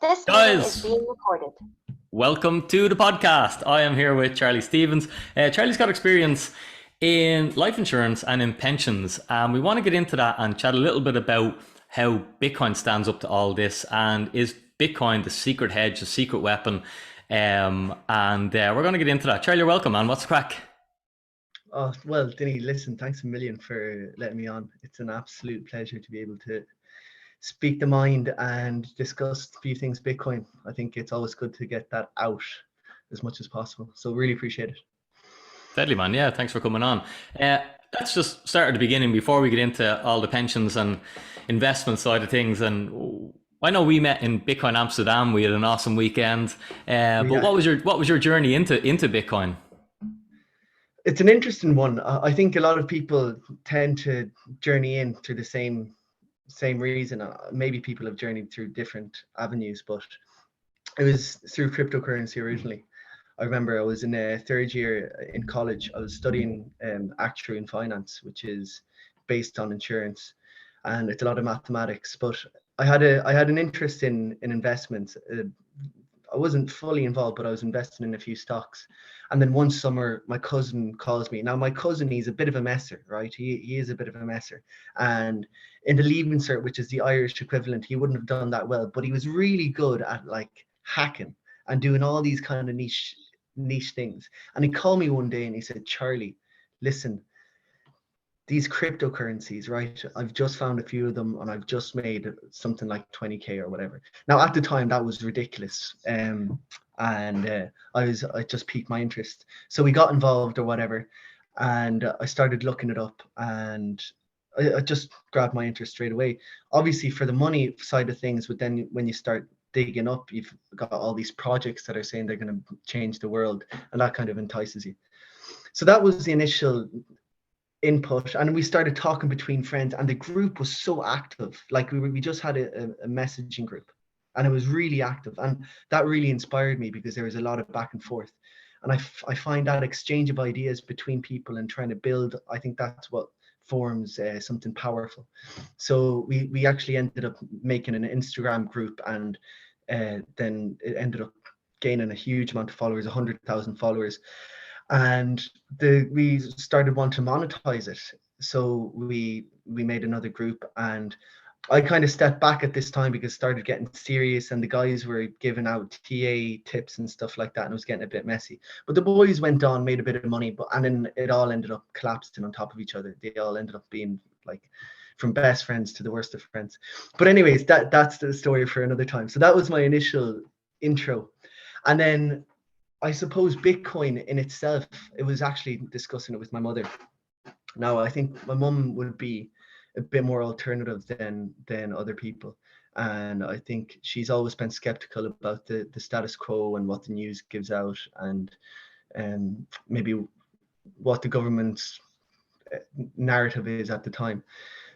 This meeting is Guys, being recorded. welcome to the podcast. I am here with Charlie Stevens. Charlie's got experience in life insurance and in pensions, and we want to get into that and chat a little bit about how Bitcoin stands up to all this, and is Bitcoin the secret hedge, the secret weapon? And we're going to get into that. Charlie, you're welcome, man. What's the crack? Oh, well, Dinny, listen, thanks a million for letting me on. It's an absolute pleasure to be able to speak the mind and discuss a few things Bitcoin. I think it's always good to get that out as much as possible. So really appreciate it. Deadly, man. Yeah, thanks for coming on. Let's just start at the beginning before we get into all the pensions and investment side of things. And I know we met in Bitcoin Amsterdam. We had an awesome weekend. But what was your journey into Bitcoin? It's an interesting one. I think a lot of people tend to journey in through the same reason. Maybe people have journeyed through different avenues, but it was through cryptocurrency originally. I remember I was in a third year in college. I was studying actuary and finance, which is based on insurance, and it's a lot of mathematics. But I had an interest in investments. I wasn't fully involved, but I was investing in a few stocks. And then one summer, my cousin calls me. Now, my cousin, he's a bit of a messer, right? He is a bit of a messer. And in the Leaving Cert, which is the Irish equivalent, he wouldn't have done that well, but he was really good at like hacking and doing all these kind of niche things. And he called me one day and he said, Charlie, listen, these cryptocurrencies, right? I've just found a few of them and I've just made something like 20K or whatever. Now, at the time, that was ridiculous. I just piqued my interest. So we got involved or whatever. And I started looking it up and I just grabbed my interest straight away. Obviously, for the money side of things, but then when you start digging up, you've got all these projects that are saying they're going to change the world, and that kind of entices you. So that was the initial input, and we started talking between friends, and the group was so active. Like we just had a messaging group, and it was really active, and that really inspired me because there was a lot of back and forth. And I find that exchange of ideas between people and trying to build, I think that's what forms something powerful. So we actually ended up making an Instagram group, and then it ended up gaining a huge amount of followers, 100,000 followers. And we started wanting to monetize it. So we made another group, and I kind of stepped back at this time because it started getting serious, and the guys were giving out TA tips and stuff like that, and it was getting a bit messy. But the boys went on, made a bit of money, and then it all ended up collapsing on top of each other. They all ended up being like from best friends to the worst of friends. But anyways, that's the story for another time. So that was my initial intro. And then I suppose Bitcoin in itself, it was actually discussing it with my mother. Now, I think my mum would be a bit more alternative than other people. And I think she's always been skeptical about the status quo and what the news gives out, and maybe what the government's narrative is at the time.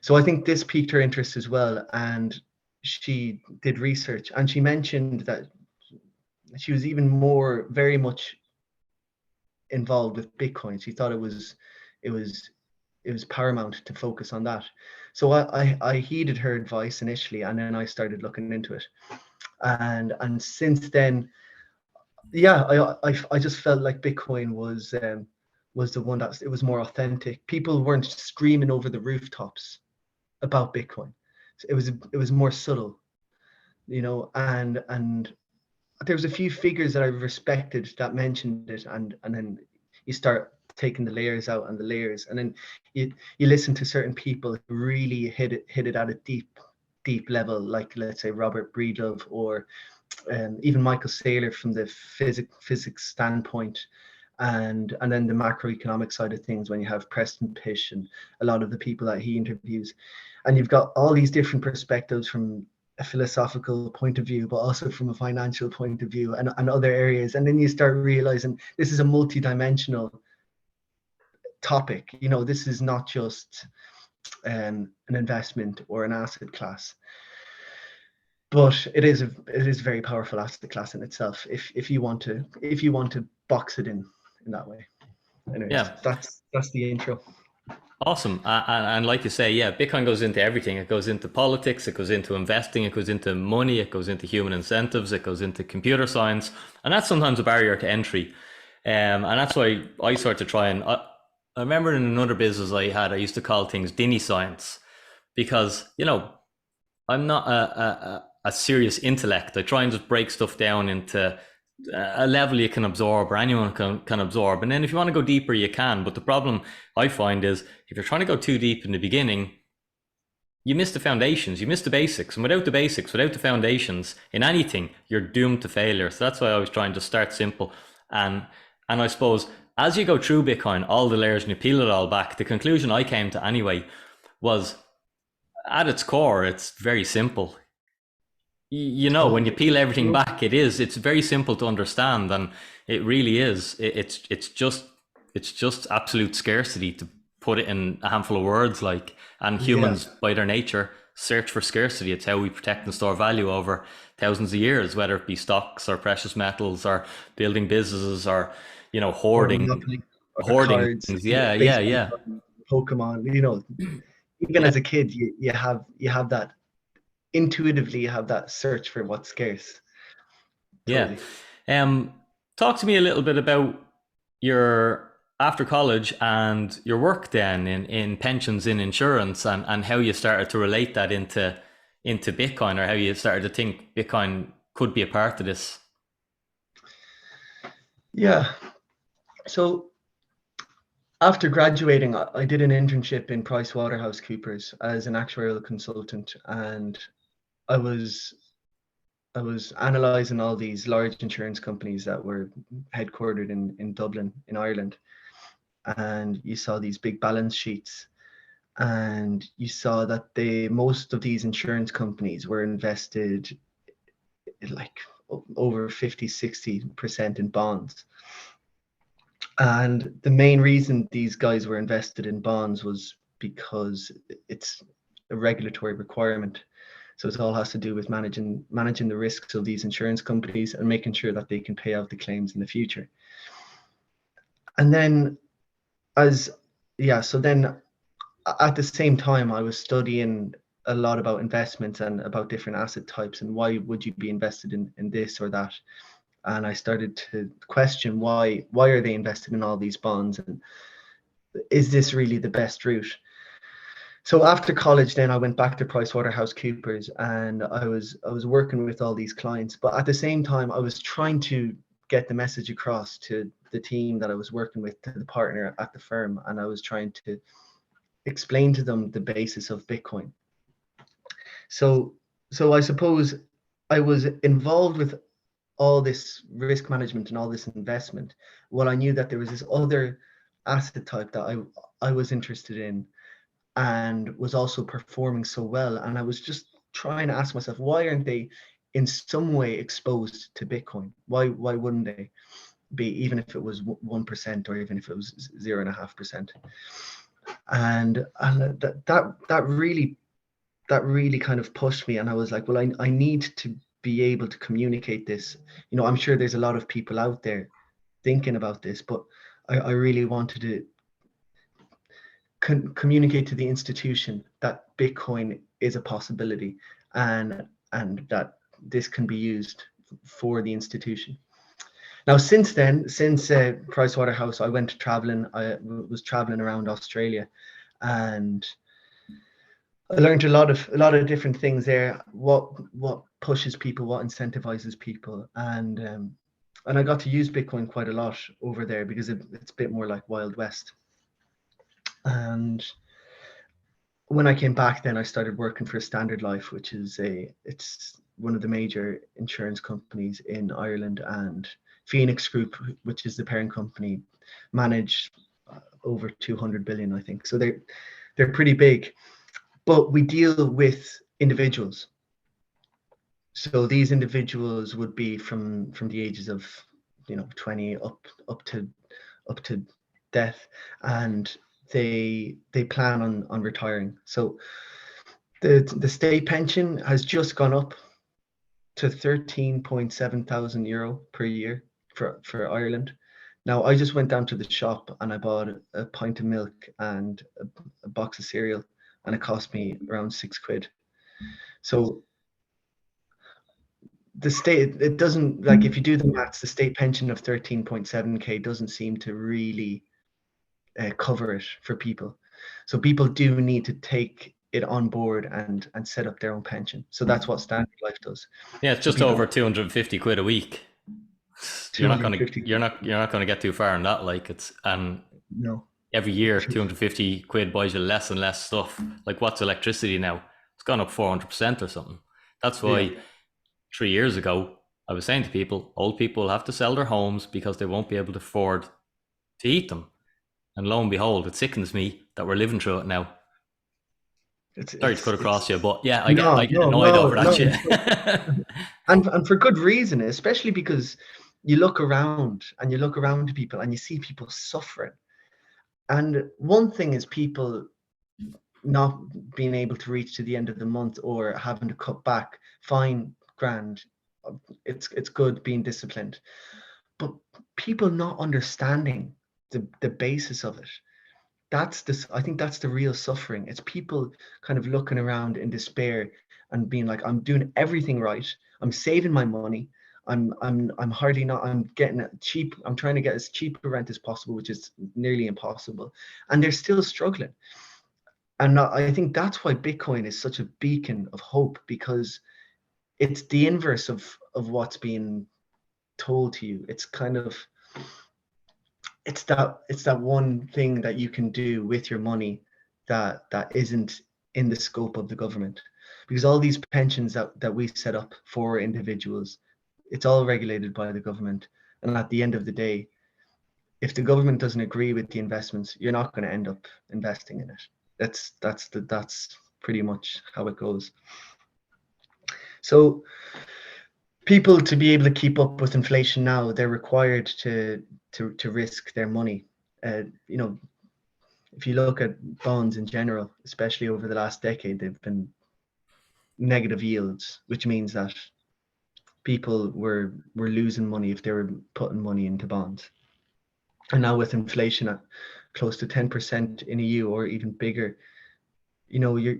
So I think this piqued her interest as well. And she did research, and she mentioned that she was even very much involved with Bitcoin. She thought it was paramount to focus on that. So I heeded her advice initially, and then I started looking into it. And since then, yeah, I just felt like Bitcoin was the one that it was more authentic. People weren't screaming over the rooftops about Bitcoin. It was more subtle, and there was a few figures that I respected that mentioned it, and then you start taking the layers out and the layers, and then you listen to certain people who really hit it at a deep level, like let's say Robert Breedlove or even Michael Saylor from the physics standpoint, and then the macroeconomic side of things when you have Preston Pysh and a lot of the people that he interviews, and you've got all these different perspectives from a philosophical point of view, but also from a financial point of view, and other areas. And then you start realizing this is a multi-dimensional topic. This is not just an investment or an asset class, but it is a very powerful asset class in itself if you want to box it in that way. Anyways, Yeah, that's the intro. Awesome. And like you say, yeah, Bitcoin goes into everything. It goes into politics, it goes into investing, it goes into money, it goes into human incentives, it goes into computer science. And that's sometimes a barrier to entry. And that's why I sort of try and I remember in another business I had, I used to call things Dinny science because, I'm not a serious intellect. I try and just break stuff down into a level you can absorb or anyone can absorb. And then if you want to go deeper, you can. But the problem I find is if you're trying to go too deep in the beginning, you miss the foundations, you miss the basics. And without the basics, without the foundations in anything, you're doomed to failure. So that's why I was trying to start simple. And and I suppose as you go through Bitcoin, all the layers and you peel it all back, the conclusion I came to anyway was at its core, it's very simple. When you Totally. peel everything back, it's very simple to understand, and it really is. It's just absolute scarcity, to put it in a handful of words. Like, and Yeah. humans by their nature search for scarcity. It's how we protect and store value over thousands of years, whether it be stocks or precious metals or building businesses or Or hoarding Monopoly, or hoarding cards, things. Yeah, yeah, baseball yeah, cards, Pokemon. Even yeah, as a kid, you have that intuitively. You have that search for what's scarce. yeah. Totally. Um, Talk to me a little bit about your after college and your work then in pensions, in insurance, and how you started to relate that into Bitcoin, or how you started to think Bitcoin could be a part of this. Yeah. So after graduating, I did an internship in PricewaterhouseCoopers as an actuarial consultant, and I was I was analyzing all these large insurance companies that were headquartered in Dublin, in Ireland. And you saw these big balance sheets, and you saw that most of these insurance companies were invested in like over 50-60% in bonds. And the main reason these guys were invested in bonds was because it's a regulatory requirement. So it all has to do with managing the risks of these insurance companies and making sure that they can pay out the claims in the future. And then as yeah, so then at the same time I was studying a lot about investments and about different asset types and why would you be invested in this or that. And I started to question why are they invested in all these bonds, and is this really the best route? So after college, then I went back to PricewaterhouseCoopers, and I was working with all these clients, but at the same time, I was trying to get the message across to the team that I was working with, to the partner at the firm, and I was trying to explain to them the basis of Bitcoin. So, so I suppose I was involved with all this risk management and all this investment. Well, I knew that there was this other asset type that I was interested in, and was also performing so well. And I was just trying to ask myself, why aren't they in some way exposed to Bitcoin? Why wouldn't they be, even if it was 1% or even if it was 0.5%? And that really kind of pushed me. And I was like, well, I need to be able to communicate this. I'm sure there's a lot of people out there thinking about this, but I really wanted to communicate to the institution that Bitcoin is a possibility, and that this can be used for the institution. Now, since then, since Pricewaterhouse, I went traveling. I was traveling around Australia, and I learned a lot of different things there. What pushes people, what incentivizes people, and I got to use Bitcoin quite a lot over there because it's a bit more like Wild West. And when I came back, then I started working for Standard Life, which is it's one of the major insurance companies in Ireland, and Phoenix Group, which is the parent company, manage over 200 billion, I think. So they're pretty big, but we deal with individuals. So these individuals would be from the ages of 20 up to death, and they plan on retiring. So the state pension has just gone up to 13.7 thousand euro per year for Ireland. Now, I just went down to the shop and I bought a pint of milk and a box of cereal, and it cost me around £6. So the state, it doesn't, like, if you do the maths, the state pension of 13.7k doesn't seem to really cover it for people. So people do need to take it on board and set up their own pension. So that's what Standard Life does. Yeah, it's So just people, over 250 quid a week. You're not gonna 250, you're not gonna get too far in that. Like, it's, and no, every year 250 quid buys you less and less stuff. Like, what's electricity now? It's gone up 400% or something. That's yeah, why 3 years ago I was saying to people, old people will have to sell their homes because they won't be able to afford to heat them. And lo and behold, it sickens me that we're living through it now. Sorry to cut across you, but yeah, no, I get no, annoyed no, over that no. shit. And for good reason, especially because you look around to people and you see people suffering. And one thing is people not being able to reach to the end of the month or having to cut back. Fine, grand. It's good being disciplined. But people not understanding the basis of it. That's this, I think that's the real suffering. It's people kind of looking around in despair and being like, I'm doing everything right. I'm saving my money. I'm hardly not, I'm getting it cheap. I'm trying to get as cheap a rent as possible, which is nearly impossible. And they're still struggling. And I think that's why Bitcoin is such a beacon of hope, because it's the inverse of what's being told to you. It's kind of, it's that one thing that you can do with your money that isn't in the scope of the government, because all these pensions that we set up for individuals, it's all regulated by the government. And at the end of the day, if the government doesn't agree with the investments, you're not going to end up investing in it. That's pretty much how it goes. So people, to be able to keep up with inflation now, they're required to risk their money. You know, if you look at bonds in general, especially over the last decade, they've been negative yields, which means that people were losing money if they were putting money into bonds. And now with inflation at close to 10% in EU or even bigger, you know, you're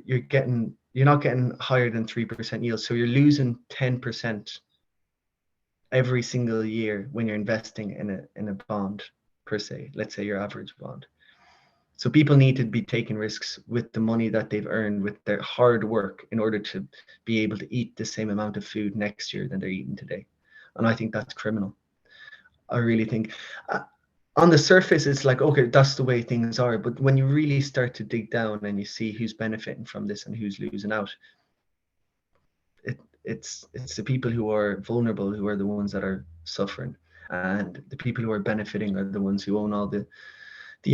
not getting higher than 3% yield. So you're losing 10% every single year when you're investing in a bond per se. Let's say your average bond. So people need to be taking risks with the money that they've earned with their hard work in order to be able to eat the same amount of food next year than they're eating today. And I think that's criminal. I really think on the surface, it's like, okay, that's the way things are. But when you really start to dig down and you see who's benefiting from this and who's losing out, it's the people who are vulnerable who are the ones that are suffering. And the people who are benefiting are the ones who own all the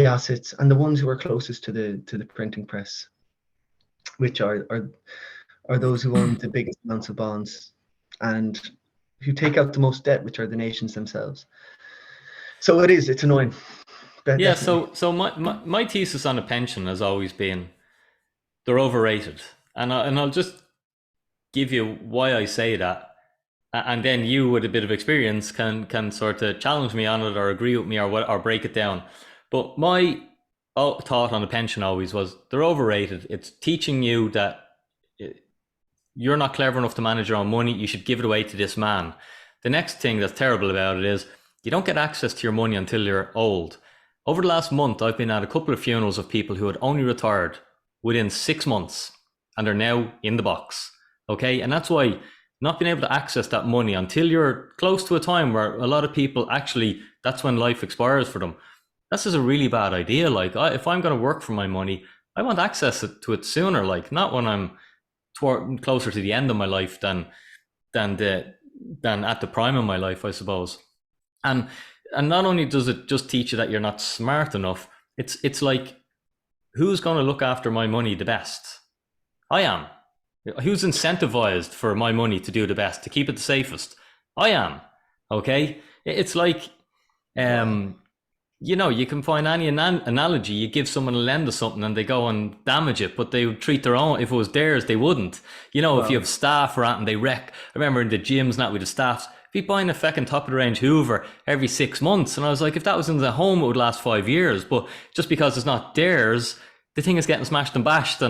assets, and the ones who are closest to the printing press, which are those who own the biggest amounts of bonds and who take out the most debt, which are the nations themselves. So it's annoying. But Yeah, definitely. so my thesis on a pension has always been they're overrated. And I'll just give you why I say that. And then you, with a bit of experience, can sort of challenge me on it or agree with me or break it down. But my thought on a pension always was they're overrated. It's teaching you that you're not clever enough to manage your own money. You should give it away to this man. The next thing that's terrible about it is you don't get access to your money until you're old. Over the last month, I've been at a couple of funerals of people who had only retired within 6 months and are now in the box. Okay. And that's why not being able to access that money until you're close to a time where a lot of people actually, that's when life expires for them. This is a really bad idea. Like, if I'm going to work for my money, I want access to it sooner, like not when I'm closer to the end of my life than at the prime of my life, I suppose. And not only does it just teach you that you're not smart enough, it's like, who's going to look after my money the best? I am. Who's incentivized for my money to do the best, to keep it the safest? I am. Okay. It's like, you know, you can find any analogy. You give someone a lend of something and they go and damage it, but they would treat their own. If it was theirs, they wouldn't. You know, if you have staff or and they wreck. I remember in the gyms, not with the staffs, be buying a feckin' top of the range Hoover every 6 months. And I was like, if that was in the home, it would last 5 years. But just because it's not theirs, the thing is getting smashed and bashed,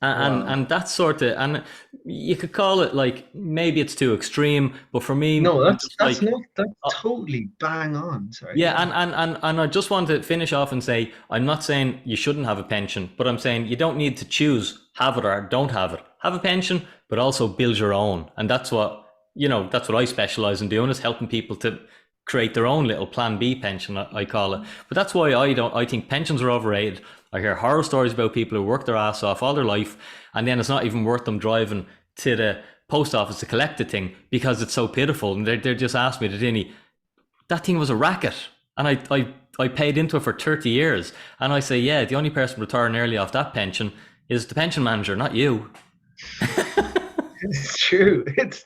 Wow. and that sort of, and you could call it like, maybe it's too extreme, but for me, No, I'm that's just that's like, not that's uh, totally bang on. Sorry, yeah, yeah. and I just want to finish off and say, I'm not saying you shouldn't have a pension, but I'm saying you don't need to choose have it or don't have it. Have a pension, but also build your own. And that's what, that's what I specialize in doing, is helping people to create their own little plan B pension, I call it. But that's why I think pensions are overrated. I hear horror stories about people who work their ass off all their life, and then it's not even worth them driving to the post office to collect the thing because it's so pitiful. And they're just asking me to Dinny, that thing was a racket. And I paid into it for 30 years. And I say, yeah, the only person retiring early off that pension is the pension manager, not you. It's true. It's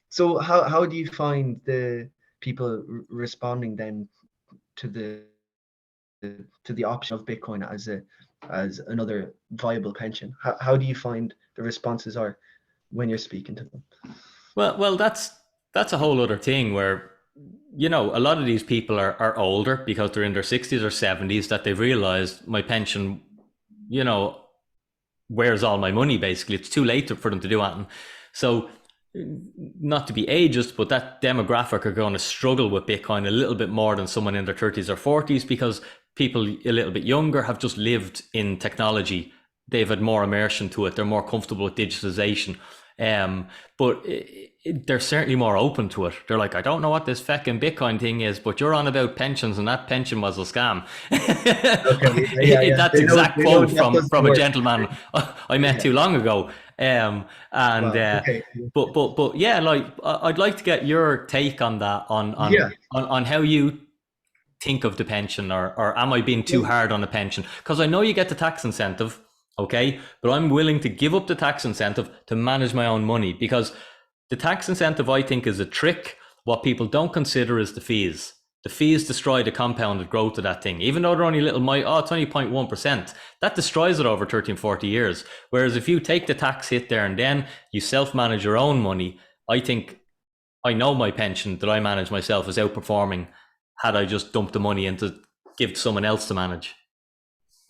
so how do you find the people responding then to the option of Bitcoin as another viable pension? How do you find the responses are when you're speaking to them? Well, that's a whole other thing where, a lot of these people are older because they're in their 60s or 70s, that they've realized my pension, you know, where's all my money, basically. It's too late for them to do anything. So, not to be ageist, but that demographic are going to struggle with Bitcoin a little bit more than someone in their 30s or 40s, because people a little bit younger have just lived in technology. They've had more immersion to it. They're more comfortable with digitalization. But they're certainly more open to it. They're like, I don't know what this feckin' Bitcoin thing is, but you're on about pensions, and that pension was a scam. Okay, yeah. That's exact They know quote that from doesn't a work. gentleman I met Yeah. too long ago. And Wow. Okay. but yeah, like, I'd like to get your take on that, Yeah. on how you think of the pension, or am I being too Well, hard on the pension? Because I know you get the tax incentive, okay, but I'm willing to give up the tax incentive to manage my own money, because the tax incentive, I think, is a trick. What people don't consider is the fees. The fees destroy the compounded growth of that thing. Even though they're only little, it's only 0.1%. That destroys it over 13, 40 years. Whereas if you take the tax hit there and then you self-manage your own money, I think, I know my pension that I manage myself is outperforming had I just dumped the money into give to someone else to manage.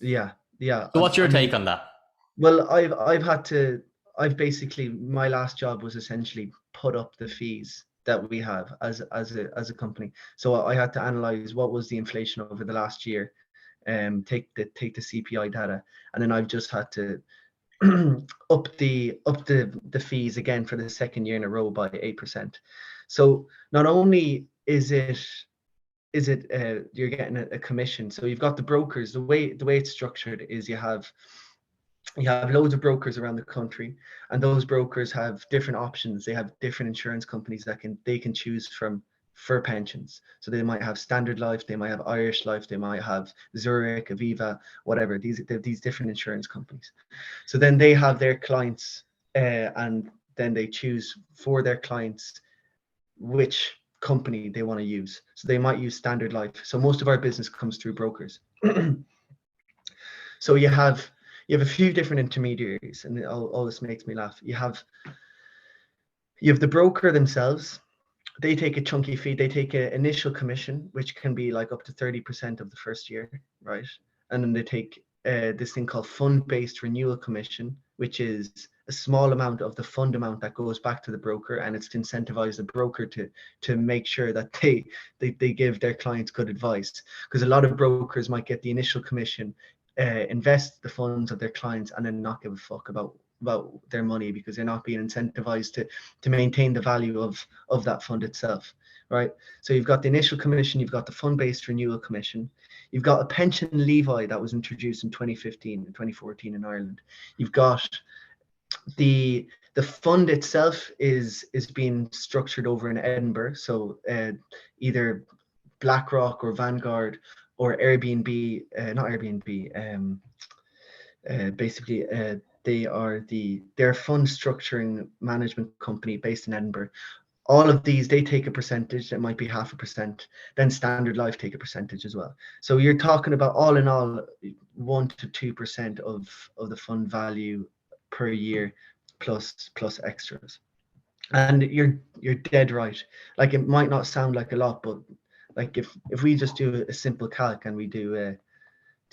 yeah. Yeah. So what's I your take mean, on that? well, I've basically, my last job was essentially put up the fees that we have as a company. So I had to analyze what was the inflation over the last year, take the CPI data, and then I've just had to up the fees again for the second year in a row by 8%. So not only is it you're getting a commission. So you've got the brokers. The way it's structured is you have loads of brokers around the country, and those brokers have different options. They have different insurance companies that they can choose from for pensions. So they might have Standard Life, they might have Irish Life, they might have Zurich, Aviva, whatever. These different insurance companies. So then they have their clients, and then they choose for their clients which company they want to use. So they might use Standard Life. So most of our business comes through brokers. So you have a few different intermediaries, and all this makes me laugh. You have the broker themselves. They take a chunky fee. They take an initial commission, which can be like up to 30% of the first year, right? And then they take this thing called fund-based renewal commission, which is a small amount of the fund amount that goes back to the broker, and it's to incentivize the broker to make sure that they give their clients good advice. Because a lot of brokers might get the initial commission, invest the funds of their clients, and then not give a fuck about their money, because they're not being incentivized to maintain the value of that fund itself, right? So you've got the initial commission, you've got the fund-based renewal commission, you've got a pension levy that was introduced in 2015 and 2014 in Ireland. You've got the fund itself is being structured over in Edinburgh, so either BlackRock or Vanguard or Airbnb, not Airbnb, basically they're fund structuring management company based in Edinburgh. All of these, they take a percentage. It might be 0.5%. Then Standard Life take a percentage as well. So you're talking about, all in all, 1 to 2% of the fund value per year, plus extras. And you're dead right. Like, it might not sound like a lot, but like if we just do a simple calc and we do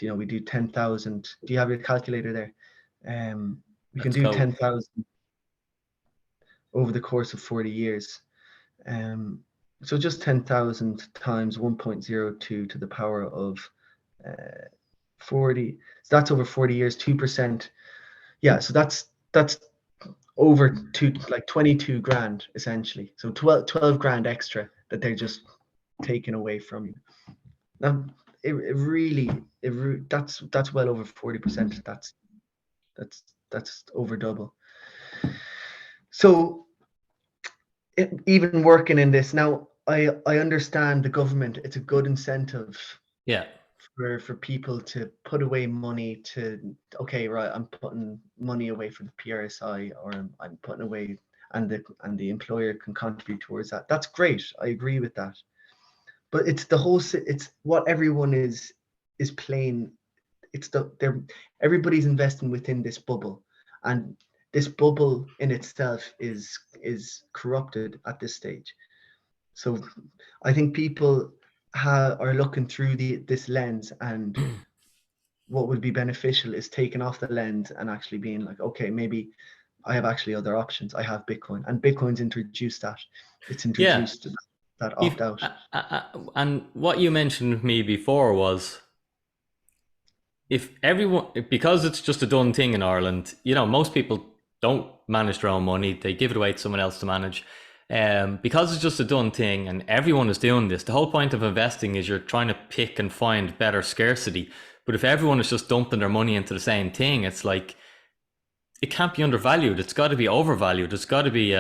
we do 10,000. Do you have your calculator there? We can Let's do go. 10,000 over the course of 40 years. Um, so just 10,000 times 1.02 to the power of 40. So that's over 40 years, 2%. Yeah, so that's over to like 22 grand essentially. So 12 grand extra that they're just taking away from you. Now, that's well over 40%. That's over double. So even working in this now, I understand the government. It's a good incentive Yeah. for people to put away money to, okay, right, I'm putting money away for the PRSI, or I'm putting away, and the employer can contribute towards that. That's great. I agree with that. But it's the whole it's what everyone is playing. It's they're everybody's investing within this bubble, and this bubble in itself is corrupted at this stage. So I think people are looking through this lens, and what would be beneficial is taking off the lens and actually being like, okay, maybe I have actually other options. I have Bitcoin, and Bitcoin's introduced that. It's Yeah. introduced that If opt out. and what you mentioned to me before was, if everyone, because it's just a done thing in Ireland, most people don't manage their own money. They give it away to someone else to manage. Because it's just a done thing and everyone is doing this, the whole point of investing is you're trying to pick and find better scarcity. But if everyone is just dumping their money into the same thing, it's like, it can't be undervalued. It's got to be overvalued. It's got to be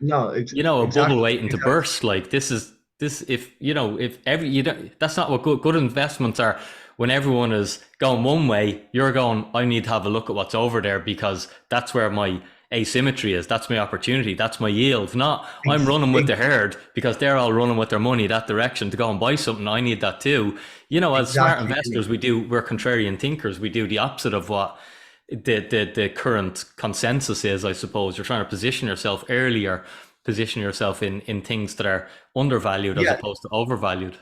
No, a bubble exactly, waiting to exactly. burst. Like, this is this if if every you don't, that's not what good investments are. When everyone is going one way, you're going, I need to have a look at what's over there, because that's where my asymmetry is. That's my opportunity. That's my yield. Not, I'm Ex, running with ex, the herd because they're all running with their money that direction to go and buy something. I need that too. As smart exactly, Dinny. investors, we're contrarian thinkers. We do the opposite of what the current consensus is, I suppose. You're trying to position yourself earlier, position yourself in things that are undervalued as Yeah, opposed to overvalued.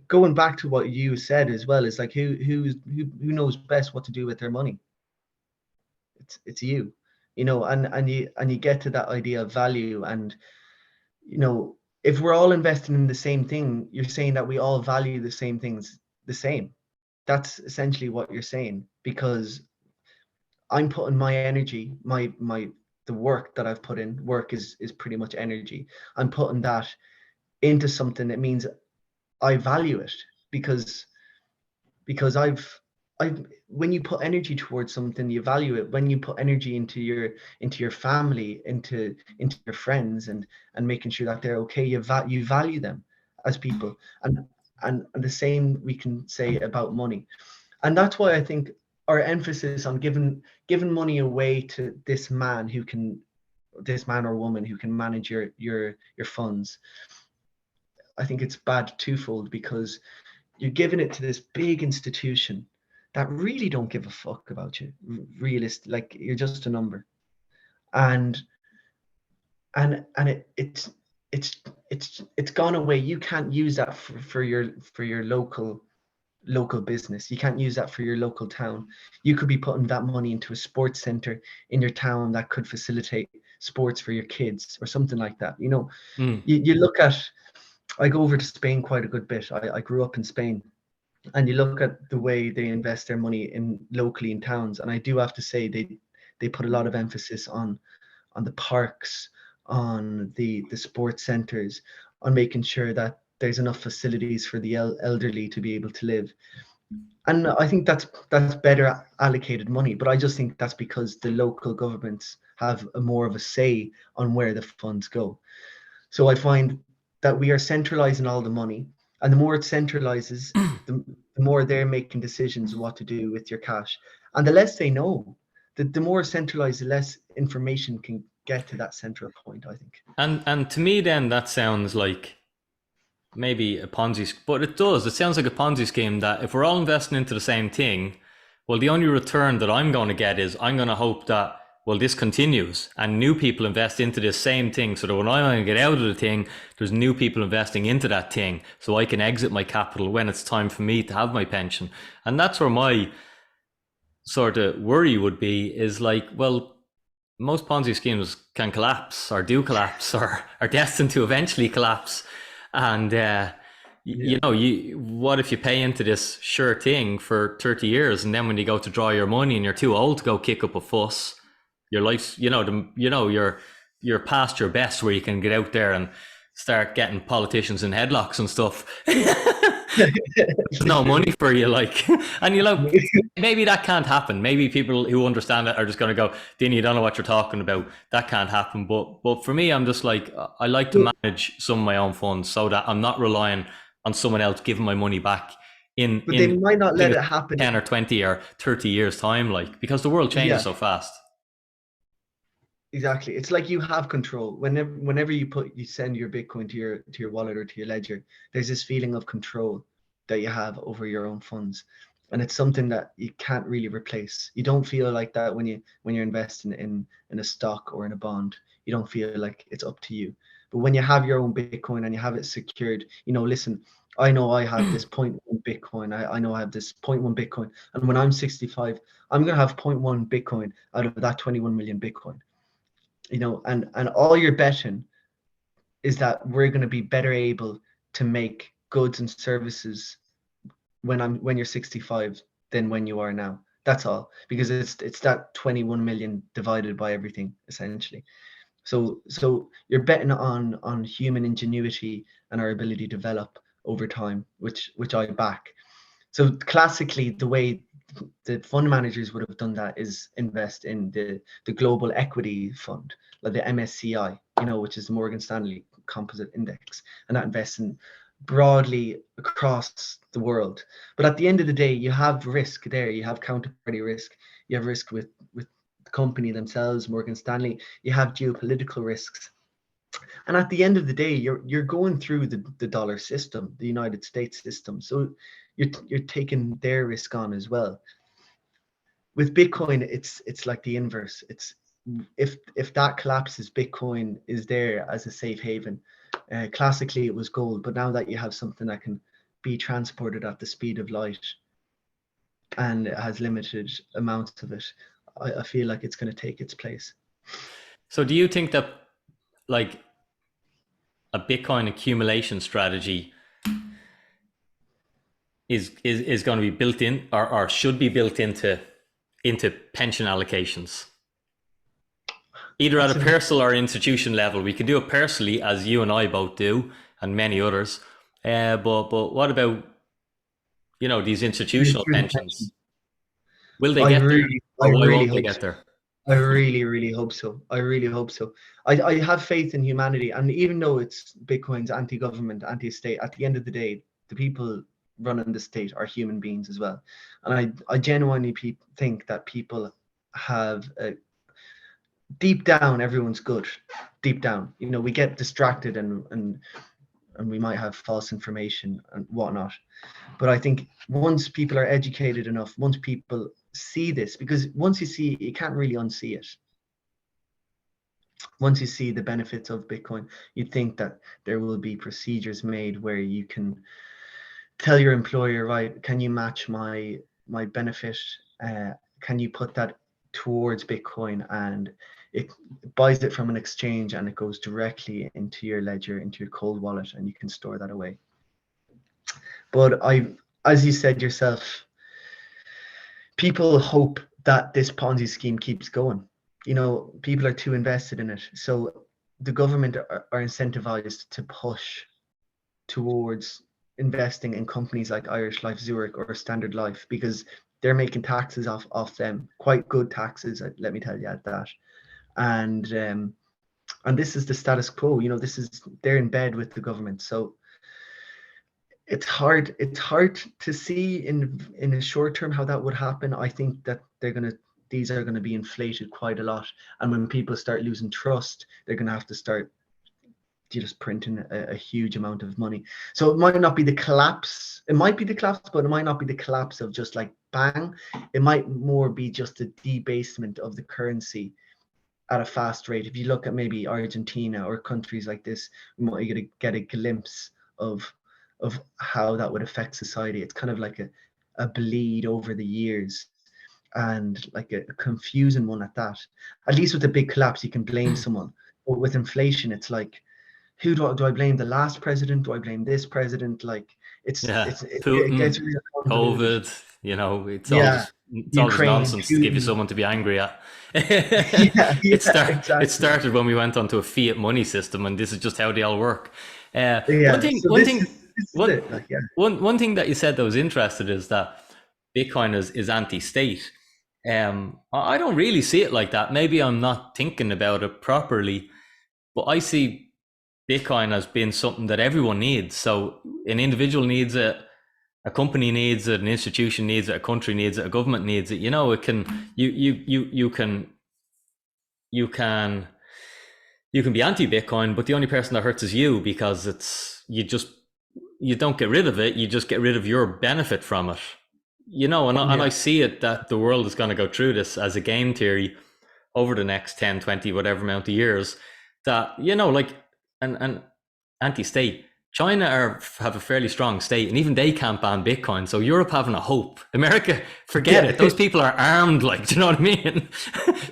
going back to what you said as well, is like who knows best what to do with their money? It's you, and you get to that idea of value, and if we're all investing in the same thing, you're saying that we all value the same things the same. That's essentially what you're saying, because I'm putting my energy, my the work that I've put in. Work is pretty much energy. I'm putting that into something that means I value it, because I've when you put energy towards something, you value it. When you put energy into your family, into your friends, and making sure that they're okay, you value them as people. And the same we can say about money. And that's why I think our emphasis on giving money away to this man or woman who can manage your funds, I think it's bad twofold, because you're giving it to this big institution that really don't give a fuck about you. Like, you're just a number. And and and it, it's it's it's gone away. You can't use that for your local business. You can't use that for your local town. You could be putting that money into a sports center in your town that could facilitate sports for your kids or something like that. Mm. You look at, I go over to Spain quite a good bit. I grew up in Spain, and you look at the way they invest their money in locally in towns, and I do have to say they put a lot of emphasis on the parks, on the sports centers, on making sure that there's enough facilities for the elderly to be able to live. And I think that's better allocated money, but I just think that's because the local governments have more of a say on where the funds go. So I find that we are centralizing all the money, and the more it centralizes, the more they're making decisions what to do with your cash. And the less they know, the more centralized, the less information can get to that central point, I think. And to me, then, that sounds like maybe a Ponzi, but it does. It sounds like a Ponzi scheme, that if we're all investing into the same thing, well, the only return that I'm going to get is I'm going to hope that well, this continues and new people invest into this same thing, so that when I want to get out of the thing, there's new people investing into that thing, so I can exit my capital when it's time for me to have my pension. And that's where my sort of worry would be, is like, well, most Ponzi schemes can collapse or do collapse or are destined to eventually collapse. And Yeah. what if you pay into this sure thing for 30 years, and then when you go to draw your money and you're too old to go kick up a fuss, your life's, you're past your best, where you can get out there and start getting politicians in headlocks and stuff. There's no money for you, like, and maybe that can't happen. Maybe people who understand it are just going to go, Dinny, you don't know what you're talking about. That can't happen. But for me, I'm just like, I like to manage some of my own funds so that I'm not relying on someone else giving my money back But they in might not let it happen. 10 or 20 or 30 years time, like, because the world changes Yeah, so fast. exactly. It's like you have control. Whenever you send your Bitcoin to your wallet or to your ledger, there's this feeling of control that you have over your own funds. And it's something that you can't really replace. You don't feel like that when you're investing in a stock or in a bond. You don't feel like it's up to you. But when you have your own Bitcoin and you have it secured, listen, I know I have this 0.1 Bitcoin. I know I have this 0.1 Bitcoin. And when I'm 65, I'm gonna have 0.1 Bitcoin out of that 21 million Bitcoin. And all you're betting is that we're going to be better able to make goods and services when you're 65 than when you are now. That's all, because it's that 21 million divided by everything, essentially. So you're betting on human ingenuity and our ability to develop over time, which I back. So classically, the way the fund managers would have done that is invest in the global equity fund, like the MSCI, which is the Morgan Stanley Composite Index, and that invests in broadly across the world. But at the end of the day, you have risk there. You have counterparty risk. You have risk with the company themselves, Morgan Stanley. You have geopolitical risks. And at the end of the day, you're going through the dollar system, the United States system. So you're taking their risk on as well. With Bitcoin, it's like the inverse. It's if that collapses, Bitcoin is there as a safe haven. Classically, it was gold, but now that you have something that can be transported at the speed of light and it has limited amounts of it, I feel like it's going to take its place. So do you think that, like, a Bitcoin accumulation strategy is going to be built in, or should be built into pension allocations, either at a personal or institution level? We can do it personally, as you and I both do, and many others. But what about these institutional pensions? Will they I get there, really, I or why really won't they hope get so. there? I really, really hope so. I really hope so. I have faith in humanity. And even though it's Bitcoin's anti-government, anti-state, at the end of the day, the people running the state are human beings as well. And I genuinely think that people have, deep down, everyone's good. Deep down, we get distracted and we might have false information and whatnot. But I think once people are educated enough, once people see this, because once you see it, you can't really unsee it. Once you see the benefits of Bitcoin, you'd think that there will be procedures made where you can tell your employer, right, can you match my benefit? Can you put that towards Bitcoin? And it buys it from an exchange and it goes directly into your ledger, into your cold wallet, and you can store that away. But as you said yourself, people hope that this Ponzi scheme keeps going. People are too invested in it. So the government are incentivized to push towards investing in companies like Irish Life Zurich or Standard Life, because they're making taxes off them, quite good taxes, let me tell you at that. And this is the status quo. They're in bed with the government. So it's hard to see in a short term how that would happen. I think that these are going to be inflated quite a lot, and when people start losing trust, they're going to have to start just printing a huge amount of money. So it might not be the collapse. It might be the collapse, but it might not be the collapse of just like bang. It might more be just a debasement of the currency at a fast rate. If you look at maybe Argentina or countries like this, we might get a glimpse of how that would affect society. It's kind of like a bleed over the years, and like a confusing one at that. At least with the big collapse, you can blame someone. But with inflation, it's like, who do I blame? The last president? Do I blame this president? Like, Yeah, it gets Putin, really convoluted. COVID, Yeah, it's all just Ukraine, nonsense to give you Putin. someone to be angry at. Yeah, yeah, It exactly. started when we went onto a fiat money system, and this is just how they all work. Yeah. So this is one it. Like, yeah, one thing that you said that was interested is that Bitcoin is anti-state. I don't really see it like that. Maybe I'm not thinking about it properly, but I see Bitcoin as being something that everyone needs. So an individual needs it, a company needs it, an institution needs it, a country needs it, a government needs it. It can you can you can be anti-Bitcoin, but the only person that hurts is you, because you don't get rid of it, you just get rid of your benefit from it. And I yeah, see it that the world is going to go through this as a game theory over the next 10, 20, whatever amount of years, that, like, and anti-state. China have a fairly strong state, and even they can't ban Bitcoin. So Europe having a hope. America, forget yeah, it. Those people are armed. Like, do you know what I mean?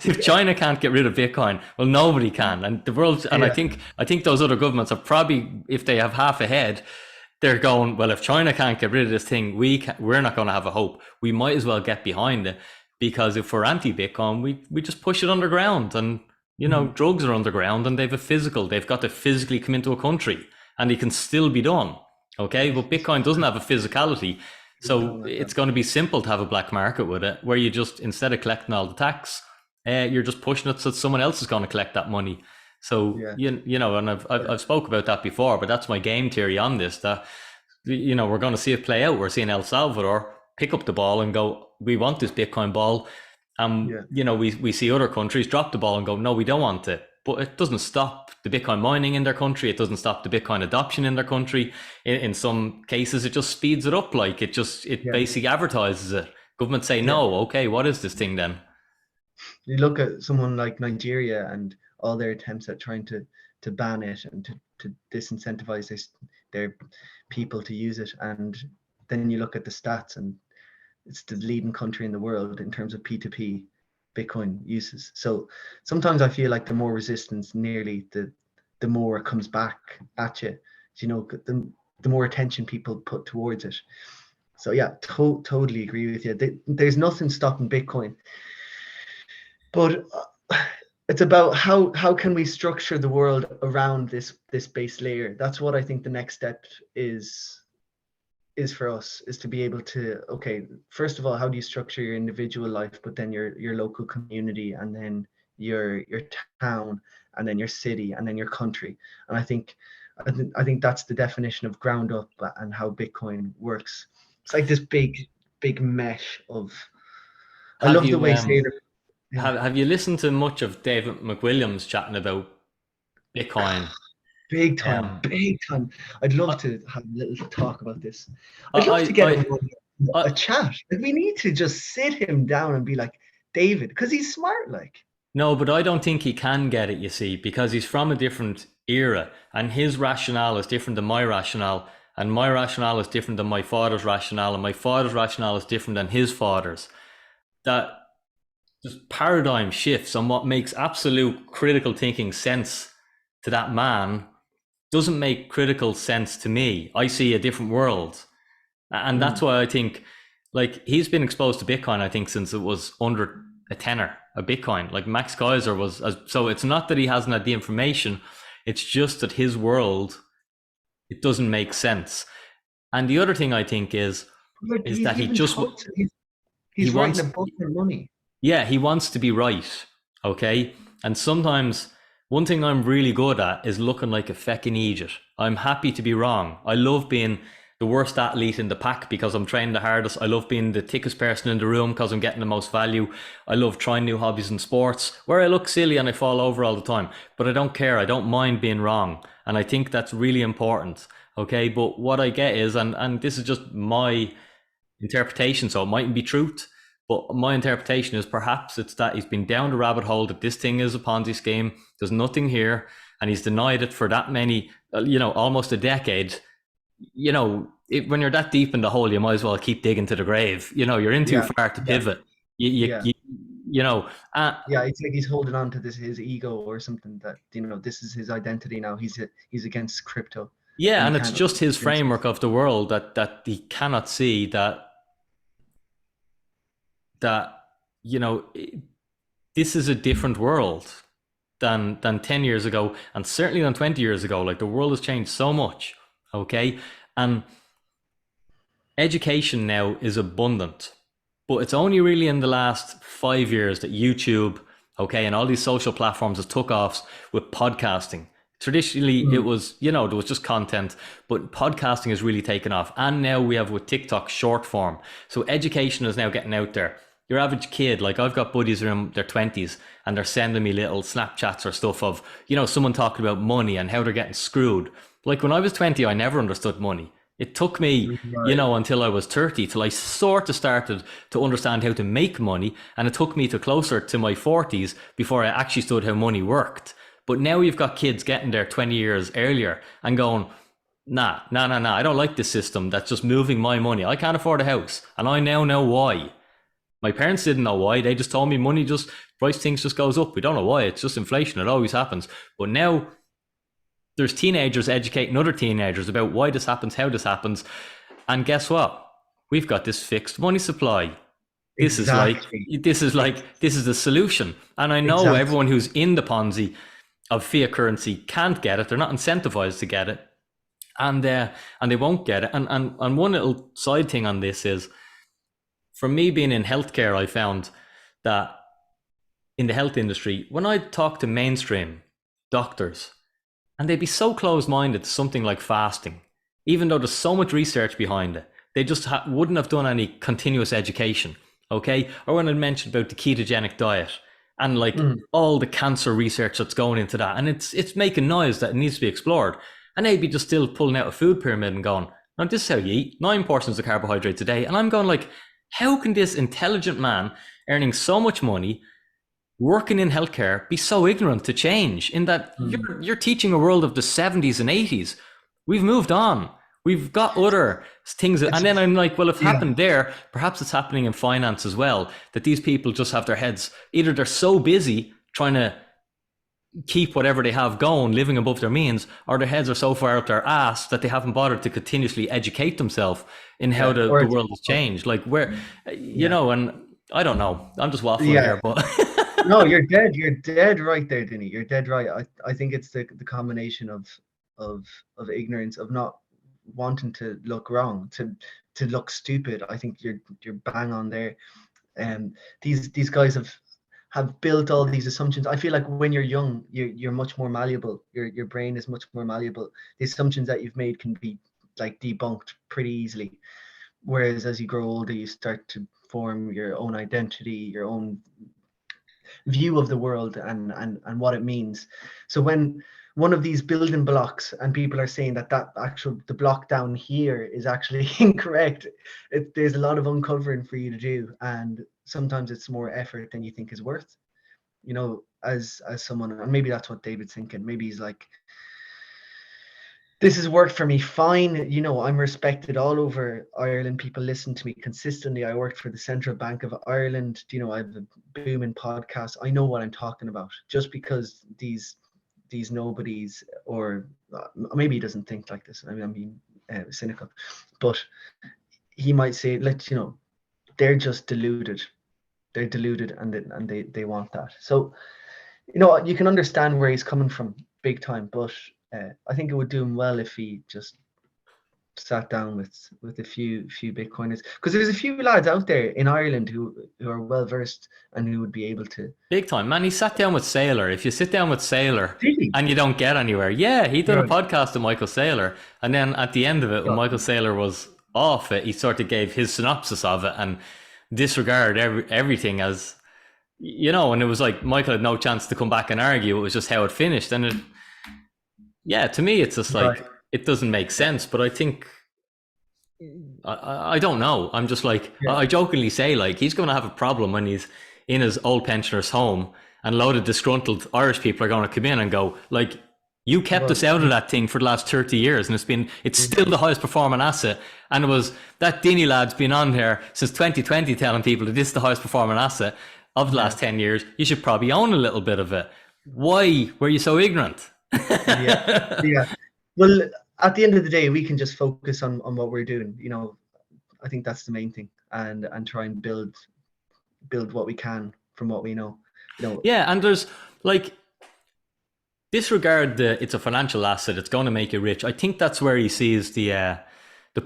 If China can't get rid of Bitcoin, well, nobody can. And the world, and yeah, I think those other governments are probably, if they have half a head, they're going, well, if China can't get rid of this thing, we're not going to have a hope. We might as well get behind it, because if we're anti-Bitcoin, we just push it underground, and mhm, drugs are underground, and they've got to physically come into a country, and it can still be done. Okay, but Bitcoin doesn't have a physicality, so yeah, it's going to be simple to have a black market with it, where you just, instead of collecting all the tax, you're just pushing it so someone else is going to collect that money. So yeah, and I've spoke about that before, but that's my game theory on this. That we're going to see it play out. We're seeing El Salvador pick up the ball and go, we want this Bitcoin ball. yeah, We see other countries drop the ball and go, no, we don't want it. But it doesn't stop the Bitcoin mining in their country. It doesn't stop the Bitcoin adoption in their country. In some cases, it just speeds it up. Like, it yeah, basically advertises it. Governments say, yeah. no, okay, what is this thing then? You look at someone like Nigeria and all their attempts at trying to ban it and to disincentivize their people to use it, and then you look at the stats, and it's the leading country in the world in terms of P2P Bitcoin uses. So sometimes I feel like the more resistance, nearly the more it comes back at you. The more attention people put towards it. So yeah, totally agree with you. There's nothing stopping Bitcoin, but it's about how can we structure the world around this base layer. That's what I think the next step is for us, is to be able to, okay, first of all, how do you structure your individual life, but then your local community, and then your town, and then your city, and then your country. And I think that's the definition of ground up and how Bitcoin works. It's like this big mesh of, I Have love the you way Sailor, yeah, have you listened to much of David McWilliams chatting about Bitcoin? big time, Um, big time. I'd love I, to have a little talk about this. I'd love to I, get him I, on a I, chat. Like, we need to just sit him down and be like, David, because he's smart. Like, no, but I don't think he can get it. You see, because he's from a different era, and his rationale is different than my rationale, and my rationale is different than my father's rationale, and my father's rationale is different than his father's. That just paradigm shifts on what makes absolute critical thinking sense to that man doesn't make critical sense to me. I see a different world. And that's mm, why I think, like, he's been exposed to Bitcoin, I think, since it was under a tenner, a Bitcoin. Like, Max Kaiser was, so it's not that he hasn't had the information, it's just that his world, it doesn't make sense. And the other thing I think but is he's that even told to, he he's writing wants, a book for money. yeah, he wants to be right. Okay. And sometimes one thing I'm really good at is looking like a feckin' idiot. I'm happy to be wrong. I love being the worst athlete in the pack because I'm training the hardest. I love being the thickest person in the room because I'm getting the most value. I love trying new hobbies and sports where I look silly and I fall over all the time. But I don't care. I don't mind being wrong. And I think that's really important. Okay. But what I get is, and this is just my interpretation, so it mightn't be truth, But my interpretation is perhaps it's that he's been down the rabbit hole that this thing is a Ponzi scheme. There's nothing here, and he's denied it for that many, almost a decade. When you're that deep in the hole, you might as well keep digging to the grave. You're in too Yeah, far to yeah, pivot. You, you, yeah, you, you know, uh, yeah. It's like he's holding on to this his ego or something, that this is his identity now. He's against crypto, yeah, and he and it's can't just his against it. framework of the world that he cannot see that you know this is a different world than 10 years ago, and certainly than 20 years ago. Like, the world has changed so much. Okay, and education now is abundant, but it's only really in the last 5 years that YouTube, okay, and all these social platforms has took off with podcasting. Traditionally, it Mm, was, there was just content, but podcasting has really taken off. And now we have with TikTok short form. So education is now getting out there. Your average kid, like, I've got buddies in their 20s, and they're sending me little Snapchats or stuff of, someone talking about money and how they're getting screwed. Like, when I was 20, I never understood money. It took me, right. until I was 30 till I sort of started to understand how to make money. And it took me to closer to my 40s before I actually stood how money worked. But now you've got kids getting there 20 years earlier and going, nah, nah, nah, nah, I don't like this system that's just moving my money. I can't afford a house. And I now know why. My parents didn't know why. They just told me money just, price things just goes up. We don't know why. It's just inflation. It always happens. But now there's teenagers educating other teenagers about why this happens, how this happens. And guess what? We've got this fixed money supply. This is like Exactly. this is like this is the solution. And I know everyone Exactly. who's in the Ponzi of fiat currency can't get it. They're not incentivized to get it, and they won't get it. And one little side thing on this is, from me being in healthcare, I found that in the health industry, when I talk to mainstream doctors, and they'd be so close minded to something like fasting, even though there's so much research behind it. They just wouldn't have done any continuous education. Okay. Or when I mentioned about the ketogenic diet and like Mm, all the cancer research that's going into that, and it's making noise that it needs to be explored. And they'd be just still pulling out a food pyramid and going, no, this is how you eat 9 portions of carbohydrates a day. And I'm going, like, how can this intelligent man earning so much money working in healthcare be so ignorant to change, in that mm. you're teaching a world of the 70s and 80s. We've moved on. We've got other things. And It's then I'm like, well, if it yeah. happened there, perhaps it's happening in finance as well, that these people just have their heads, either they're so busy trying to keep whatever they have going, living above their means, or their heads are so far up their ass that they haven't bothered to continuously educate themselves in how Yeah. the Or it's world has changed. Like, where, yeah. and I don't know. I'm just waffling Yeah. here, but No, you're dead. You're dead right there, Dinny. You're dead right. I think it's the combination of of ignorance, of not wanting to look wrong, to look stupid. I think you're bang on there. These guys have built all these assumptions. I feel like when you're young, you're much more malleable. Your brain is much more malleable. The assumptions that you've made can be like debunked pretty easily. Whereas as you grow older, you start to form your own identity, your own view of the world, and what it means. So when one of these building blocks, and people are saying that the block down here is actually incorrect, there's a lot of uncovering for you to do, and sometimes it's more effort than you think is worth. As someone, and maybe that's what David's thinking. Maybe he's like, this has worked for me fine. I'm respected all over Ireland. People listen to me consistently. I worked for the Central Bank of Ireland. I have a booming podcast. I know what I'm talking about. Just because these nobodies, or maybe he doesn't think like this. I mean, I'm being cynical, but he might say, they're just deluded. They're deluded, and they want that. So you can understand where he's coming from, big time. But I think it would do him well if he just sat down with a few Bitcoiners, because there's a few lads out there in Ireland who are well versed and who would be able to. big time, man. He sat down with Sailor. If you sit down with Sailor Really? and you don't get anywhere, yeah, he did a Right. podcast with Michael Saylor, and then at the end of it, when Got Michael you. Saylor was off it, he sort of gave his synopsis of it and disregarded everything as, and it was like Michael had no chance to come back and argue. It was just how it finished, and yeah, to me, it's just Right. like, it doesn't make sense. But I think I don't know. I'm just like, Yeah. I jokingly say, like, he's going to have a problem when he's in his old pensioner's home and a load of disgruntled Irish people are going to come in and go, like, you kept Well, us out of that thing for the last 30 years and it's still yeah, the highest performing asset. And it was that Dinny lad's been on here since 2020 telling people that this is the highest performing asset of the yeah, last 10 years. You should probably own a little bit of it. Why were you so ignorant? yeah, yeah. Well, at the end of the day, we can just focus on what we're doing. I think that's the main thing, and try and build what we can from what we know. You know, Yeah, and there's like, disregard the it's a financial asset, it's going to make you rich. I think that's where he sees the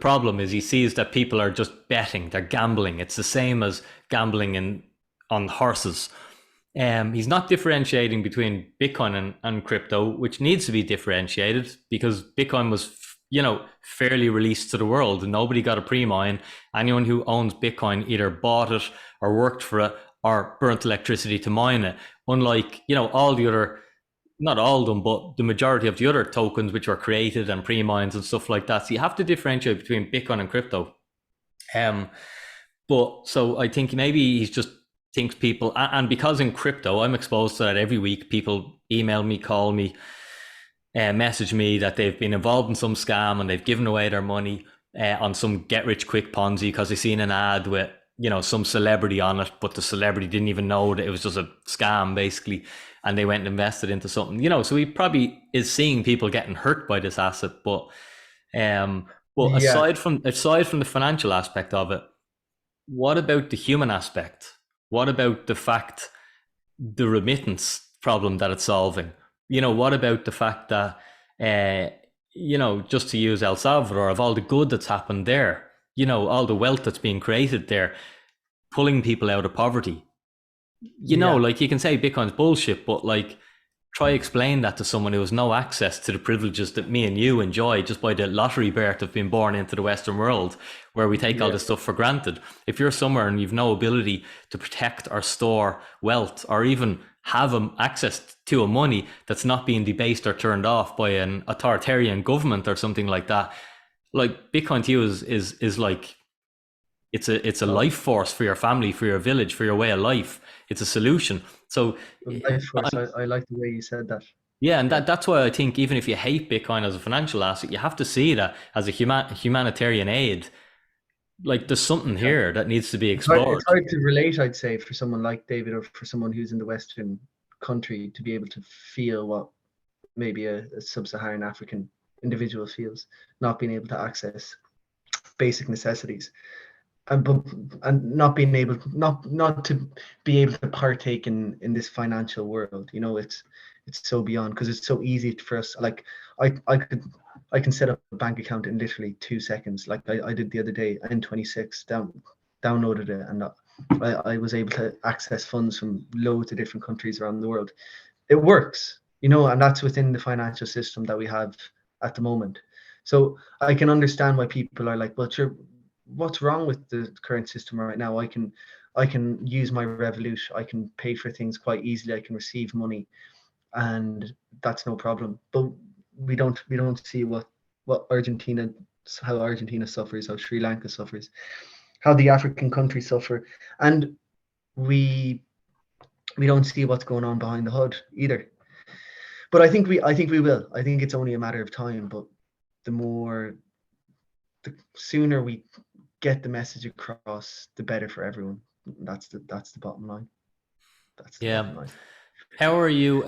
problem is he sees that people are just betting, they're gambling. It's the same as gambling on horses. He's not differentiating between Bitcoin and crypto, which needs to be differentiated because Bitcoin was, fairly released to the world and nobody got a pre-mine. Anyone who owns Bitcoin either bought it or worked for it or burnt electricity to mine it. Unlike, all the other, not all of them, but the majority of the other tokens which were created and pre-mines and stuff like that. So you have to differentiate between Bitcoin and crypto. Um, but so I think maybe he's just thinks people, and because in crypto, I'm exposed to that every week. People email me, call me, message me that they've been involved in some scam and they've given away their money on some get rich quick Ponzi because they've seen an ad with, some celebrity on it, but the celebrity didn't even know that it was just a scam basically, and they went and invested into something. So he probably is seeing people getting hurt by this asset, but yeah, aside from the financial aspect of it, what about the human aspect? What about the fact, the remittance problem that it's solving? What about the fact that, just to use El Salvador, of all the good that's happened there, all the wealth that's being created there, pulling people out of poverty. yeah, Like you can say Bitcoin's bullshit, but like, try explain that to someone who has no access to the privileges that me and you enjoy just by the lottery birth of being born into the Western world, where we take all yeah, this stuff for granted. If you're somewhere and you've no ability to protect or store wealth or even have access to a money that's not being debased or turned off by an authoritarian government or something like that, like Bitcoin to you is like, it's a no, life force for your family, for your village, for your way of life. It's a solution. So life force. I like the way you said that. yeah, and Yeah, that's why I think even if you hate Bitcoin as a financial asset, you have to see that as a humanitarian aid. Like there's something yeah. here that needs to be It's explored. hard to relate, I'd say, for someone like David or for someone who's in the Western country to be able to feel what maybe a sub-Saharan African individual feels, not being able to access basic necessities, and not being able, not to be able to partake in this financial world. It's so beyond, because it's so easy for us. Like I can set up a bank account in literally 2 seconds, like I did the other day. N26 downloaded it, and I was able to access funds from loads of different countries around the world. It works, and that's within the financial system that we have at the moment. So I can understand why people are like, well, sure, what's wrong with the current system right now? I can use my Revolut, I can pay for things quite easily, I can receive money, and that's no problem. But we don't see what Argentina, how Argentina suffers, how Sri Lanka suffers, how the African countries suffer, and we we don't see what's going on behind the hood either. But I think we will. I think it's only a matter of time. But the more, the sooner we get the message across, the better for everyone. That's the bottom line. That's the Yeah. bottom line. How are you?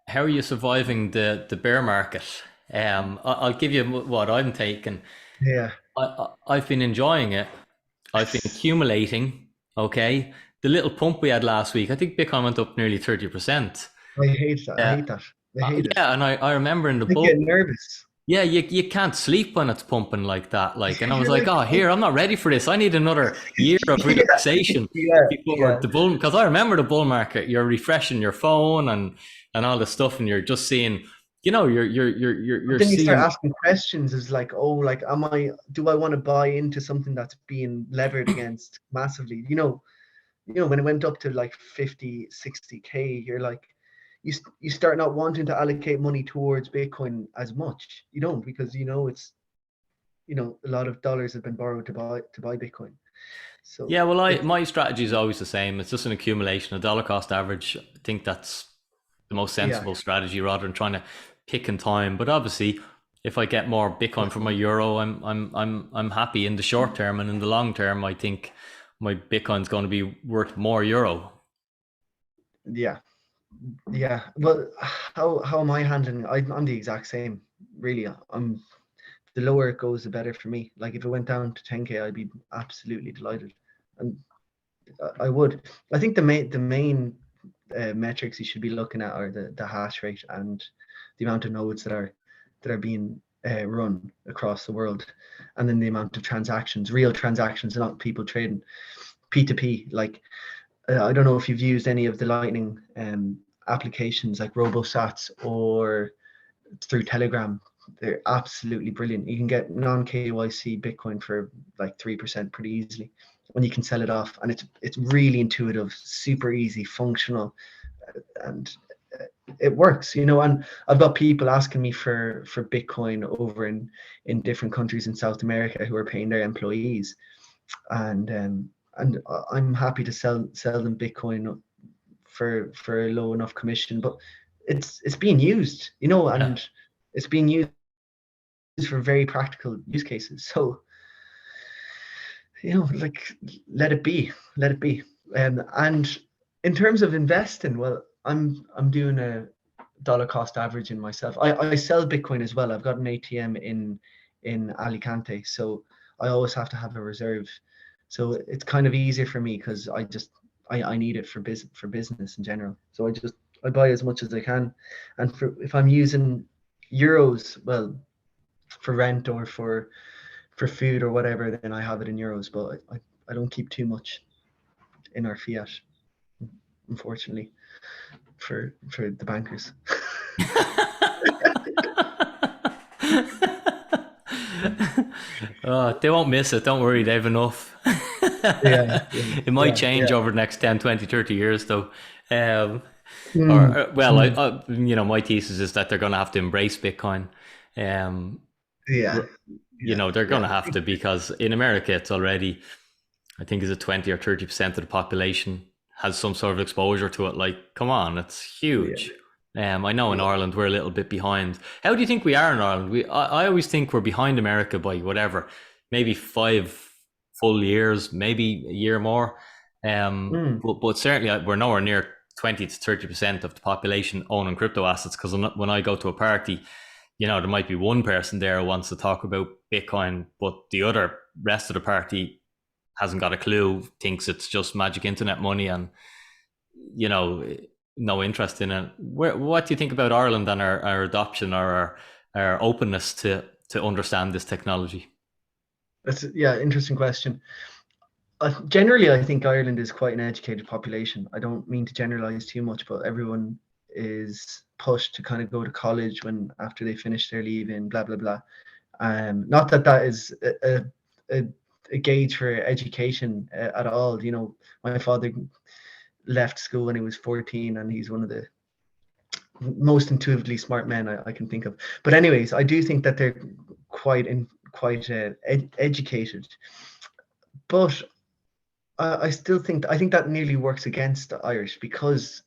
How are you surviving the bear market? I'll give you what I'm taking. Yeah, I've been enjoying it. I've been accumulating. Okay, the little pump we had last week, I think Bitcoin went up nearly 30%. I hate that. I hate that. I hate it. Yeah, and I remember in the I bull. get nervous. Yeah, you can't sleep when it's pumping like that. Like, and I was You're like, like, oh, oh, here, I'm not ready for this. I need another year of yeah, relaxation yeah, before yeah. the bull. Because I remember the bull market. You're refreshing your phone and all this stuff, and you're just seeing, But you're then you start seeing. asking questions. Is like, oh, like, do I want to buy into something that's being levered against massively? When it went up to like 50, 60K, you're like, you start not wanting to allocate money towards Bitcoin as much. You don't, because it's a lot of dollars have been borrowed to buy Bitcoin. So Yeah, well, it's my strategy is always the same. It's just an accumulation, a dollar cost average. I think that's the most yeah, sensible strategy rather than trying to pick in time. But obviously, if I get more Bitcoin from my euro, I'm happy in the short term, and in the long term, I think my Bitcoin's going to be worth more euro. yeah, yeah. Well, how am I handling? I'm the exact same. Really, I'm the lower it goes, the better for me. Like if it went down to 10k, I'd be absolutely delighted, and I would. I think the main metrics you should be looking at are the hash rate and the amount of nodes that are being run across the world, and then the amount of transactions, real transactions, not people trading P2P. Like I don't know if you've used any of the Lightning applications like RoboSats or through Telegram. They're absolutely brilliant. You can get non KYC Bitcoin for like 3% pretty easily when you can sell it off, and it's really intuitive, super easy, functional, and it works. And I've got people asking me for Bitcoin over in different countries in South America who are paying their employees, and I'm happy to sell them Bitcoin for a low enough commission, but it's being used, Yeah. and it's being used for very practical use cases. So like let it be. And in terms of investing, well, I'm doing a dollar cost averaging myself. I sell Bitcoin as well. I've got an ATM in Alicante, so I always have to have a reserve. So it's kind of easier for me because I need it for business in general. So I buy as much as I can, and if I'm using euros, well, for rent or for food or whatever, then I have it in euros. But I don't keep too much in our fiat, unfortunately, for the bankers. They won't miss it. Don't worry, they have enough. Yeah, yeah, It might yeah, change yeah. over the next 10, 20, 30 years, though. Um, Mm, well, mm, my thesis is that they're going to have to embrace Bitcoin. Um, yeah, yeah, they're going yeah. to have to, because in America, it's already, I think, is it 20 or 30% of the population has some sort of exposure to it. Like, come on, it's Yeah, huge. I know in yeah. Ireland we're a little bit behind. How do you think we are in Ireland? I always think we're behind America by whatever, maybe 5 full years, maybe a year more. Mm, But certainly we're nowhere near 20 to 30% of the population owning crypto assets. Because when I go to a party, there might be one person there who wants to talk about Bitcoin, but the other rest of the party hasn't got a clue, thinks it's just magic internet money, and you know no interest in it. What do you think about Ireland and our adoption, or our openness to understand this technology? that's interesting question. Generally, I think Ireland is quite an educated population. I don't mean to generalize too much, but everyone is pushed to kind of go to college when after they finish their leaving, blah blah blah. Not that that is a, a gauge for education at all. My father left school when he was 14, and he's one of the most intuitively smart men I can think of. But anyways, I do think that they're quite educated, but I still think that nearly works against the Irish because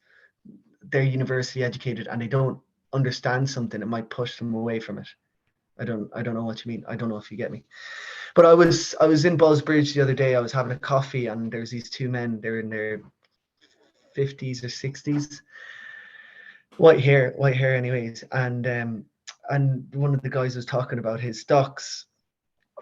they're university educated and they don't understand something. It might push them away from it. I don't know what you mean. I don't know if you get me. But I was in Ballsbridge the other day. I was having a coffee, and there's these two men. They're in their 50s or 60s, white hair, anyways. And one of the guys was talking about his stocks,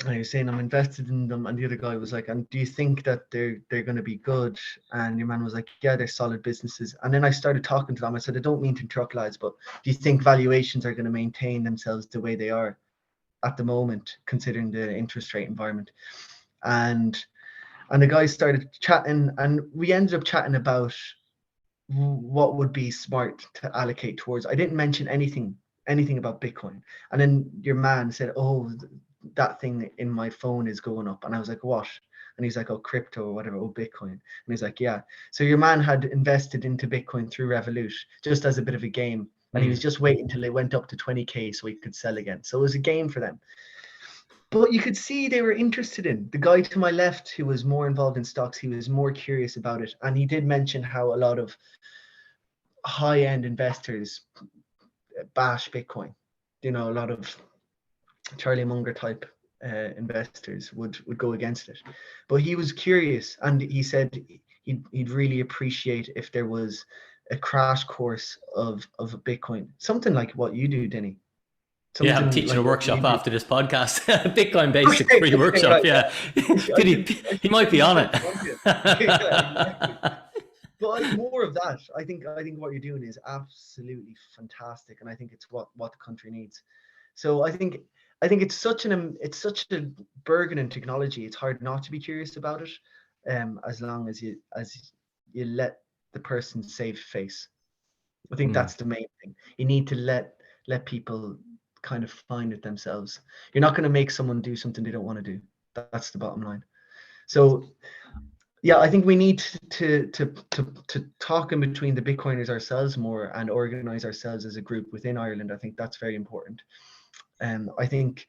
and he was saying I'm invested in them, and the other guy was like, and do you think that they're going to be good? And your man was like, yeah, they're solid businesses. And then I started talking to them. I said, I don't mean to interrupt, lads, but do you think valuations are going to maintain themselves the way they are at the moment, considering the interest rate environment? And and the guys started chatting, and we ended up chatting about what would be smart to allocate towards. I didn't mention anything about Bitcoin. And then your man said, oh, that thing in my phone is going up. And I was like, what? And he's like, oh, crypto or whatever, oh, Bitcoin. And he's like, yeah. So your man had invested into Bitcoin through Revolut just as a bit of a game. And he was Mm. just waiting until it went up to 20k so he could sell again. So it was a game for them. but you could see they were interested in. The guy to my left, who was more involved in stocks, he was more curious about it. And he did mention how a lot of high-end investors bash Bitcoin. A lot of Charlie Munger type investors would go against it. But he was curious, and he said he'd really appreciate if there was a crash course of Bitcoin, something like what you do, Dinny. Yeah, I'm teaching a workshop after this podcast. Bitcoin Basics free workshop. Right, Yeah, he might be on it. Exactly. But more of that. I think what you're doing is absolutely fantastic, and I think it's what the country needs. So I think it's such a burgeoning technology. It's hard not to be curious about it, as long as you let the person save face. I think that's the main thing. You need to let people kind of find it themselves. You're not going to make someone do something they don't want to do. That's the bottom line. So yeah, I think we need to talk in between the Bitcoiners ourselves more and organize ourselves as a group within Ireland. I think that's very important. I think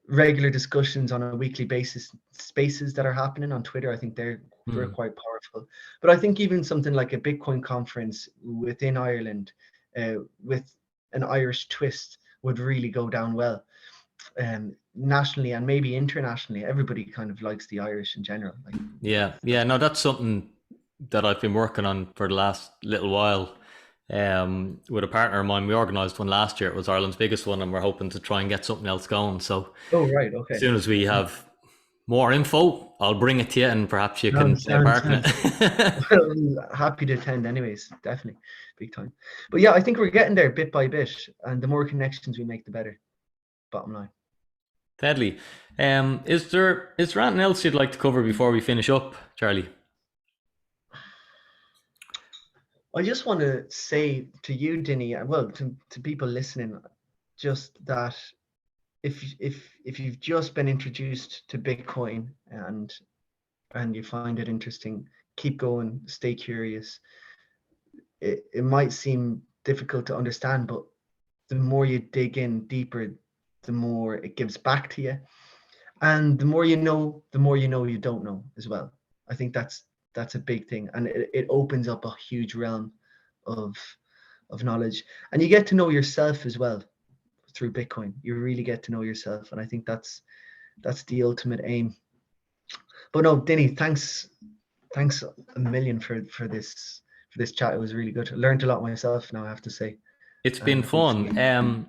regular discussions on a weekly basis, spaces that are happening on Twitter, I think they're quite powerful. But I think even something like a Bitcoin conference within Ireland, with an Irish twist, would really go down well. Nationally and maybe internationally, everybody kind of likes the Irish in general. Yeah, no, that's something that I've been working on for the last little while. With a partner of mine, we organised one last year. It was Ireland's biggest one, and we're hoping to try and get something else going. So, right, okay. As soon as we have more info, I'll bring it to you, and perhaps you can play a part in it. Happy to attend, anyways. Definitely, big time. But yeah, I think we're getting there bit by bit, and the more connections we make, the better. Bottom line. Deadly. Is there anything else you'd like to cover before we finish up, Charlie? I just want to say to you, Dinny, well, to people listening, just that if you've just been introduced to Bitcoin and you find it interesting, keep going, stay curious. It might seem difficult to understand, but the more you dig in deeper, the more it gives back to you. And the more you know you don't know as well. I think that's a big thing. And it opens up a huge realm of knowledge. And you get to know yourself as well through Bitcoin. You really get to know yourself. And I think that's the ultimate aim. But no, Dinny, thanks a million for this chat. It was really good. I learned a lot myself now, I have to say. It's been fun.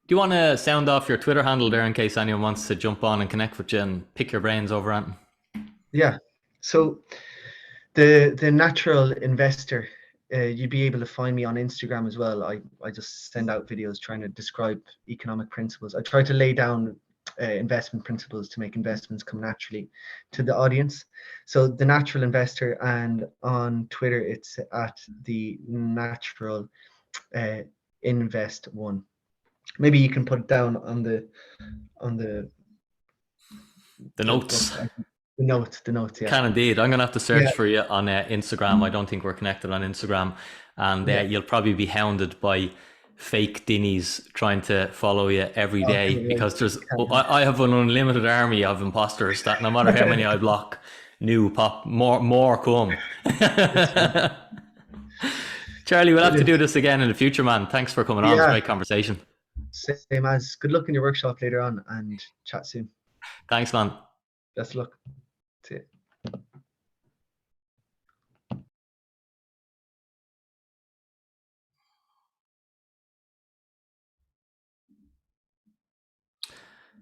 Do you want to sound off your Twitter handle there in case anyone wants to jump on and connect with you and pick your brains over it? Yeah. So the natural investor, you'd be able to find me on Instagram as well. I just send out videos trying to describe economic principles. I try to lay down investment principles to make investments come naturally to the audience. So the natural investor, and on Twitter it's at the natural invest one. Maybe you can put it down on the notes. The notes, yeah. Can indeed. I'm going to have to search for you on Instagram. I don't think we're connected on Instagram. And you'll probably be hounded by fake Dinnies trying to follow you every day, because I have an unlimited army of imposters that no matter how many I block, new pop, more come. Charlie, we'll have to do this again in the future, man. Thanks for coming on. It's a great conversation. Same as. Good luck in your workshop later on, and chat soon. Thanks, man. Best of luck. See you.